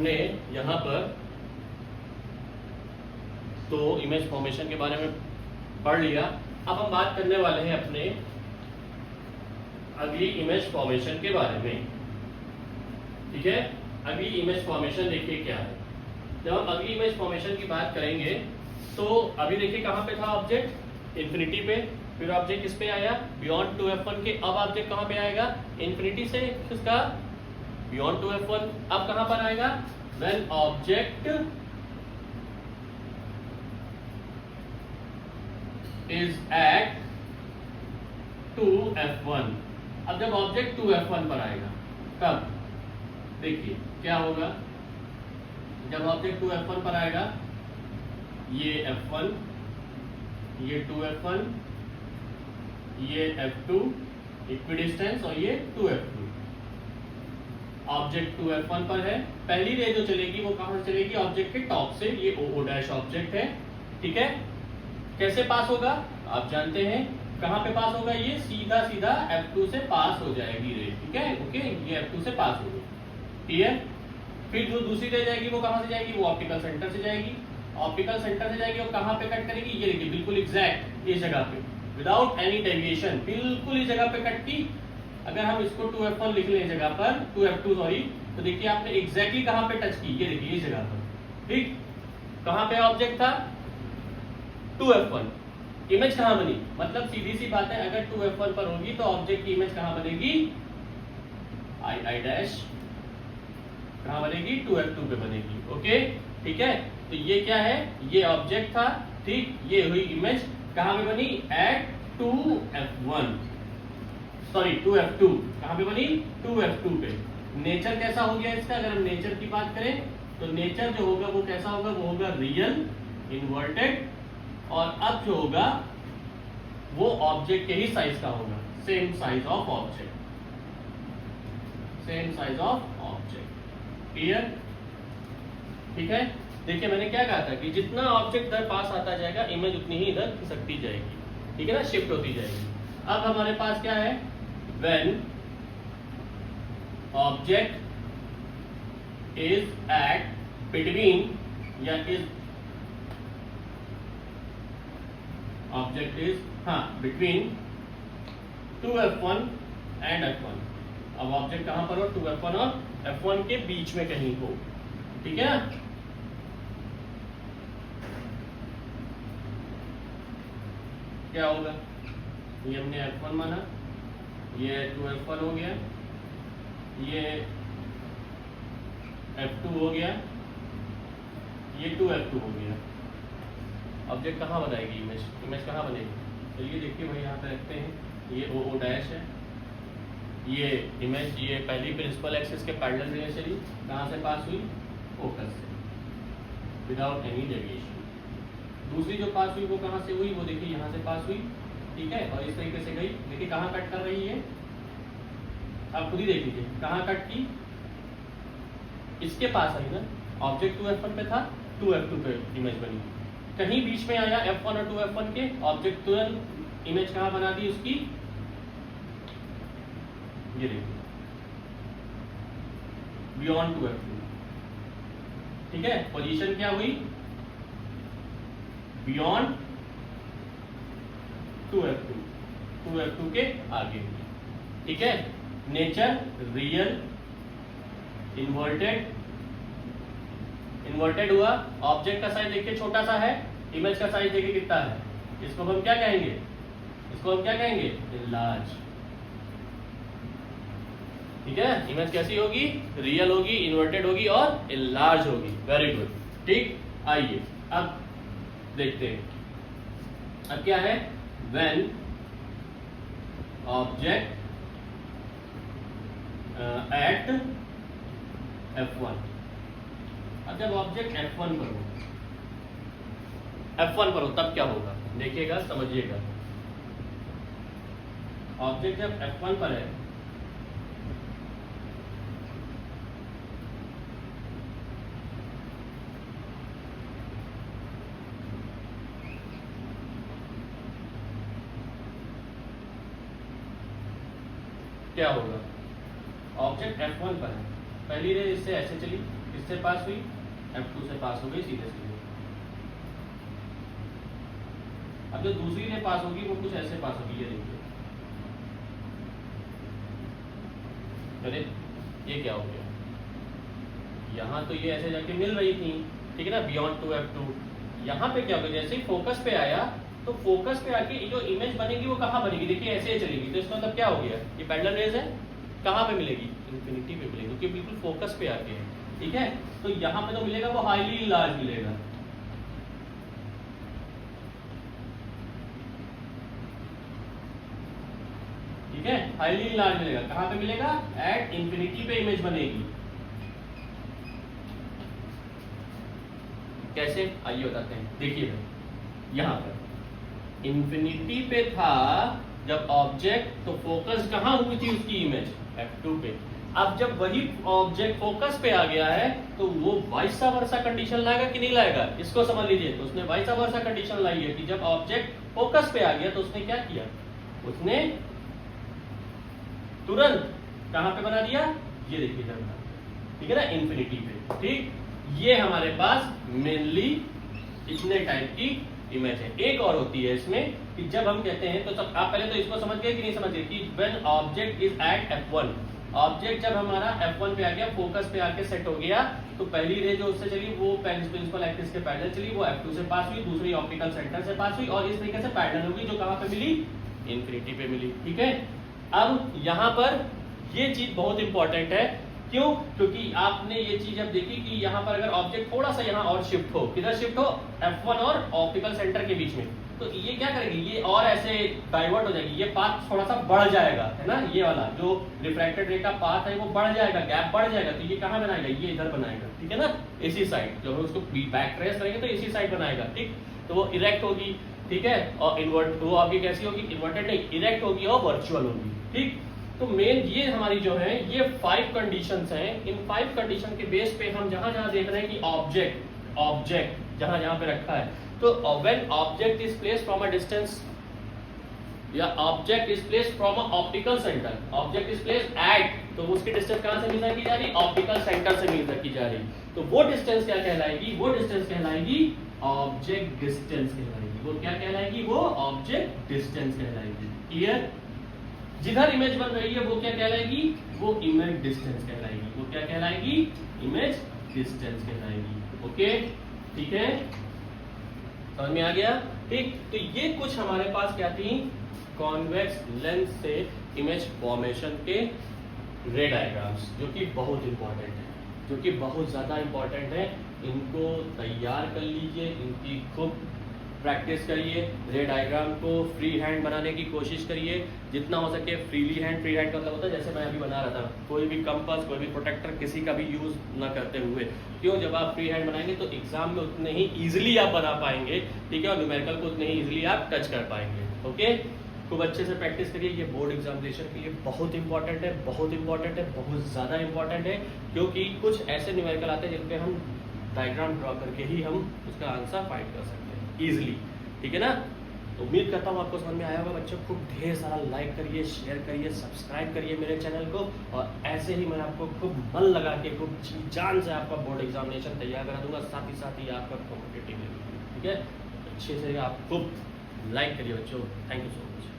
हमने यहाँ पर तो इमेज फॉर्मेशन के बारे में पढ़ लिया। अब हम बात करने वाले हैं अपने अगली इमेज फॉर्मेशन के बारे में। ठीक है, अगली इमेज फॉर्मेशन देखिए क्या है। जब हम अगली इमेज फॉर्मेशन की बात करेंगे तो अभी देखिए कहाँ पे था ऑब्जेक्ट, इन्फिनिटी पे, फिर ऑब्जेक्ट किस पे आया, बियॉन्ड 2f1 के। अब ऑब्जेक्ट कहाँ पे आएगा, इन्फिनिटी से किसका, बियॉन्ड 2f1। अब कहाँ पर आएगा, when object is eight 2f1। अब जब ऑब्जेक्ट 2f1 पर आएगा कब, देखिए क्या होगा। जब ऑब्जेक्ट 2f1 पर आएगा, ये f1, ये 2f1, ये f2 इक्विडिस्टेंस और ये 2f2। ऑब्जेक्ट 2f1 पर है, पहली रे जो चलेगी वो कहां से चलेगी, ऑब्जेक्ट के टॉप से। ये o डैश ऑब्जेक्ट है। ठीक है, कैसे पास होगा आप जानते हैं, कहां पे पास होगा, ये सीधा सीधा f2 से पास हो जाएगी रे। ठीक है, ओके, ये f2 से पास होगी। क्लियर। फिर जो दूसरी रे जाएगी वो कहां से जाएगी, वो ऑप्टिकल सेंटर से जाएगी। ऑप्टिकल सेंटर से जाएगी और कहां पे कट करेगी, ये देखिए बिल्कुल एग्जैक्ट इस जगह पे, विदाउट एनी डेविएशन, बिल्कुल इस जगह पे कट की। अगर हम इसको 2f1 लिख लें जगह पर 2f2 सॉरी, तो देखिए आपने एग्जैक्टली कहां पे टच की, ये देखिए इस जगह पर। ठीक, कहां पे ऑब्जेक्ट था, 2f1। इमेज कहां बनी, मतलब सीधी सी बात है, अगर 2f1 पर होगी तो ऑब्जेक्ट की इमेज कहां बनेगी, i डैश कहां बनेगी, 2f2 पे बनेगी। ओके, ठीक है। तो ये क्या है, ये ऑब्जेक्ट था। ठीक, ये हुई इमेज कहां पे बनी, एट 2f1 सॉरी 2f2। कहां पे बनी, 2f2 पे। नेचर कैसा हो गया इसका, अगर हम नेचर की बात करें तो नेचर जो होगा वो कैसा होगा, वो होगा रियल इन्वर्टेड, और अब जो होगा वो ऑब्जेक्ट के ही साइज का होगा, same size of object, same size of object. Clear. ठीक है, देखिए मैंने क्या कहा था कि जितना ऑब्जेक्ट इधर पास आता जाएगा इमेज उतनी ही इधर खिसकती जाएगी। ठीक है ना, शिफ्ट होती जाएगी। अब हमारे पास क्या है, when object is at between या is object is between 2f1 and f1। अब ऑब्जेक्ट कहां पर हो, 2f1 और f1 के बीच में कहीं हो। ठीक है ना, क्या होगा, ये हमने f1 माना, ये 2f1 हो गया, ये f2 हो गया, ये 2f2 हो गया। ऑब्जेक्ट कहाँ बनाएगी इमेज, इमेज कहाँ बनेगी, चलिए देखिए भाई यहाँ पे रखते हैं, ये o डैश है, ये इमेज, ये पहली प्रिंसिपल एक्सिस के पैरेलल रे चली, कहाँ से पास हुई, फोकस से, विदाउट एनी डेविएशन। दूसरी जो पास हुई वो कहाँ से हुई, वो देखिए यहाँ से पास हुई। ठीक है, और इस तरीके से गई, देखिए कहाँ कट कर रही है, आप खुद ही देख लीजिए कहाँ कट की, इसके पास आई ना, ऑब्जेक्ट 2f1 पे था, 2f2 पे इमेज बनी, कहीं बीच में आया f1 और 2f1 के, ऑब्जेक्ट तुरंत इमेज कहाँ बना दी उसकी, ये देखिए बियॉन्ड 2f2। ठीक है, पोजीशन क्या हुई, बियॉन्ड 2f2 के आगे। ठीक है, नेचर रियल इन्वर्टेड, इन्वर्टेड हुआ। ऑब्जेक्ट का साइज देखिए छोटा सा है, इमेज का साइज देखिए कितना है, इसको हम क्या कहेंगे, इसको हम क्या कहेंगे, लार्ज। ठीक है, इमेज कैसी होगी, रियल होगी, इन्वर्टेड होगी और लार्ज होगी। Very good. ठीक, आइए अब देखते हैं, अब क्या है, व्हेन ऑब्जेक्ट एट f1। अब जब ऑब्जेक्ट f1 पर हो, f1 पर हो तब क्या होगा, देखिएगा समझिएगा। ऑब्जेक्ट जब f1 पर है क्या होगा, ऑब्जेक्ट f1 पर है, पहली रे इससे ऐसे चली, किससे पास हुई, F2 से पास हो गई सीधे सीधे। अब जो दूसरी रे पास होगी वो कुछ ऐसे पास होगी, ये देखिए, चलिए ये क्या हो गया, यहाँ तो ये ऐसे जाके मिल रही थी, ठीक है ना, बियॉन्ड टू F2। यहाँ पे क्या होगा, जैसे ही फोकस पे आया तो फोकस पे आके जो इमेज बनेगी वो कहाँ बनेगी, देखिए ऐसे ही चलेगी। तो इसका मतलब क्या हो गया, ये पैरेलल रेज है, कहाँ पे मिलेगी, इन्फिनिटी पे मिलेगी, क्योंकि बिल्कुल फोकस पे आके है, ठीक है। तो यहाँ पे तो मिलेगा वो हाईली लार्ज मिलेगा, ठीक है, हाईली लार्ज मिलेगा। कहाँ पे मिलेगा, एट इन्फिनिटी पे इमेज बनेगी। कैसे, आइए बताते हैं, देखिए यहाँ पर इन्फिनिटी पे था जब ऑब्जेक्ट, तो फोकस कहाँ हुई थी उसकी इमेज, F2 पे। अब जब वही ऑब्जेक्ट फोकस पे आ गया है तो वो वाइसा वर्सा कंडीशन लाएगा कि नहीं लाएगा, इसको समझ लीजिए। तो उसने वाइसा वर्सा कंडीशन लाई है कि जब ऑब्जेक्ट फोकस पे आ गया तो उसने क्या किया, उसने तुरंत कहां पे बना दिया, ये देखिए जब, ठीक है ना, इन्फिनिटी पे, ठीक। ये हमारे पास मेनली इतने टाइप की इमेज है। एक और होती है इसमें कि जब हम कहते हैं, तो सब आप पहले तो इसको समझ गए कि नहीं समझ गए, कि when object is at F1, object जब हमारा F1 पे आ गया, फोकस पे आके सेट हो गया, तो पहली रे जो उससे चली वो प्रिंसिपल एक्सिस के पैरेलल चली, वो F2 से पास हुई, दूसरी ऑप्टिकल सेंटर से पास हुई, और इस तरीके से पैरेलल होगी, जो कहां पे मिली, इन्फिनिटी पे मिली, ठीक है। अब यहाँ पर ये चीज बहुत इंपॉर्टेंट है, क्यों, क्योंकि आपने ये चीज अब देखी कि यहाँ पर अगर ऑब्जेक्ट थोड़ा सा यहाँ और शिफ्ट हो, किधर शिफ्ट हो, F1 और ऑप्टिकल सेंटर के बीच में, तो ये क्या करेगी, ये और ऐसे डाइवर्ट हो जाएगी, ये पाथ थोड़ा सा बढ़ जाएगा, है ना, ये वाला जो रिफ्रैक्टेड रे का पाथ है वो बढ़ जाएगा, गैप बढ़ जाएगा, तो ये कहाँ बनाएगा, ये इधर बनाएगा, ठीक है ना, इसी साइड, जो हम उसको बैक ट्रेस करेंगे तो इसी साइड बनाएगा, ठीक। तो वो इरेक्ट होगी, ठीक है, और इन्वर्ट, वो आपकी कैसी होगी, इन्वर्टेड नहीं, इरेक्ट होगी और वर्चुअल होगी, ठीक। तो मेन ये हमारी जो है ये 5 कंडीशंस हैं। इन 5 कंडीशन के बेस पे हम जहां जहां देख रहे हैं कि ऑब्जेक्ट जहां जहां पे रखा है, तो when object is placed from a distance, या object is placed from a optical centre, object is placed at, तो उसकी डिस्टेंस कहां से मेजर की जा रही, ऑप्टिकल सेंटर से मेजर की जा रही, तो वो डिस्टेंस क्या कहलाएगी, वो डिस्टेंस कहलाएगी ऑब्जेक्ट डिस्टेंस कहलाएगी, वो क्या कहलाएगी, वो ऑब्जेक्ट डिस्टेंस कहलाएगी, क्लियर। जिधर इमेज बन रही है वो क्या कहलाएगी, वो इमेज डिस्टेंस कहलाएगी, वो क्या कहलाएगी, इमेज डिस्टेंस कहलाएगी, ओके, ठीक है, समझ में आ गया, ठीक। तो ये कुछ हमारे पास क्या थी, कॉन्वेक्स लेंस से इमेज फॉर्मेशन के रे डायग्राम्स, जो कि बहुत इंपॉर्टेंट है, जो कि बहुत ज्यादा इंपॉर्टेंट है, इनको तैयार कर लीजिए, इनकी खूब प्रैक्टिस करिए, रे डायग्राम को फ्री हैंड बनाने की कोशिश करिए, जितना हो सके फ्रीली हैंड। फ्री हैंड का मतलब होता है जैसे मैं अभी बना रहा था, कोई भी कंपास, कोई भी प्रोटेक्टर किसी का भी यूज ना करते हुए, क्यों, जब आप फ्री हैंड बनाएंगे तो एग्जाम में उतने ही इजीली आप बना पाएंगे, ठीक है, और न्यूमेरिकल को उतने ही इजीली आप टच कर पाएंगे, ओके। खूब अच्छे से प्रैक्टिस करिए, ये बोर्ड एग्जामिनेशन के लिए बहुत इंपॉर्टेंट है, बहुत इंपॉर्टेंट है, बहुत ज़्यादा इंपॉर्टेंट है, क्योंकि कुछ ऐसे न्यूमेरिकल आते हैं जिन पे हम डायग्राम ड्रॉ करके ही हम उसका आंसर फाइंड कर सकते हैं इजीली, ठीक है ना। तो उम्मीद करता हूँ आपको समझ में आया होगा बच्चों। खूब ढेर सारा लाइक करिए, शेयर करिए, सब्सक्राइब करिए मेरे चैनल को, और ऐसे ही मैं आपको खूब मन लगा के, खूब जी जान से आपका बोर्ड एग्जामिनेशन तैयार करा दूंगा, साथ ही आपका कॉम्पिटिटिव, ठीक है। अच्छे से आप खूब लाइक करिए बच्चों, थैंक यू सो मच।